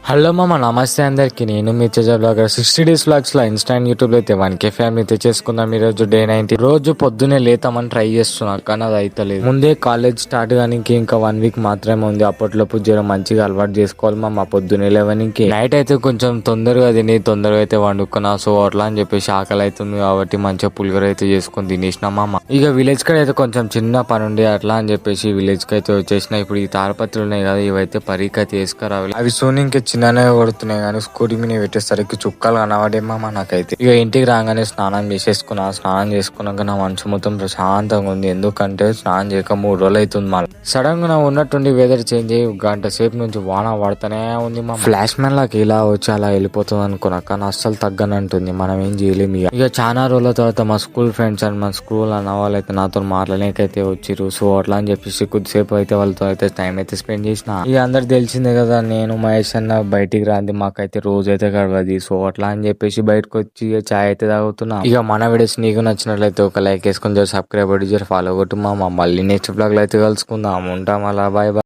Hello మామ, నమస్తే అందరికి. నేను మీ తేజ బ్లాగర్. 60 డేస్ వ్లాగ్స్ లో ఇన్స్టాంట్ యూట్యూబ్ లో అయితే 1K ఫ్యామిలీ తెచ్చేసుకుందాం. ఈ రోజు డే 90. రోజు పొద్దునే లేతామని ట్రై చేస్తున్నా, కానీ అది అయితే ముందే కాలేజ్ స్టార్ట్ కానీ ఇంకా 1 వీక్ మాత్రమే ఉంది. అప్పట్లోపు జర మంచిగా అలవాటు చేసుకోవాలి మామ. పొద్దునే లేవనికి నైట్ అయితే కొంచెం తొందరగా తిని తొందరగా అయితే వండుకున్నా. సో అట్లా అని చెప్పేసి ఆకలి అవుతుంది కాబట్టి మంచిగా పులిహోర అయితే చేసుకొని తినేసిన మామ. ఇక విలేజ్ కి అయితే కొంచెం చిన్న పని ఉండే, అట్లా అని చెప్పేసి విలేజ్ కి అయితే వచ్చేసిన. ఇప్పుడు ఈ తారపత్రులు ఉన్నాయి కదా, ఇవైతే పరీకి అయితే వేసుకురావాలి. అవి సోనింగ్ చిన్ననే కొడుతున్నాయి కానీ స్కూటీ మీద పెట్టేసరికి చుక్కలు కనబడేమా నాకైతే. ఇక ఇంటికి రాగానే స్నానం చేసేసుకున్నా. స్నానం చేసుకున్నాక నా మనసు మొత్తం ప్రశాంతంగా ఉంది. ఎందుకంటే స్నానం చేయక 3 రోజులు అవుతుంది. మళ్ళీ సడన్ గా నా ఉన్నట్టుండి వెదర్ చేంజ్ అయ్యి గంట సేపు నుంచి వాన పడుతూనే ఉంది. మా ఫ్లాష్ మ్యాన్ లాగా ఇలా వచ్చి అలా వెళ్ళిపోతుంది అనుకున్నా, కానీ అస్సలు తగ్గనంటుంది. మనం ఏం చేయలేము. ఇక చాలా రోజుల తర్వాత మా స్కూల్ ఫ్రెండ్స్ అండ్ మా స్కూల్ అన్న వాళ్ళు అయితే నాతో మాట్లాడలేకైతే వచ్చిర్రు. సో అట్లా అని చెప్పేసి కొద్దిసేపు అయితే వాళ్ళతో అయితే టైం అయితే స్పెండ్ చేసిన. ఇక అందరు తెలిసిందే కదా, నేను మహేష్ అన్న బయటికి రాంది మాకైతే రోజు అయితే గడవది. సో అట్లా అని చెప్పేసి బయటకు వచ్చి చాయ్ అయితే తాగుతున్నా. ఇక మన వీడియోస్ నీకు నచ్చినట్లయితే ఒక లైక్ వేసుకొని సబ్స్క్రైబ్ అయ్యి ఫాలో కొట్టు మామ. మళ్ళీ నెక్స్ట్ బ్లాగ్ లో అయితే కలుసుకుందాం. ఉంటాం అలా. Bye bye.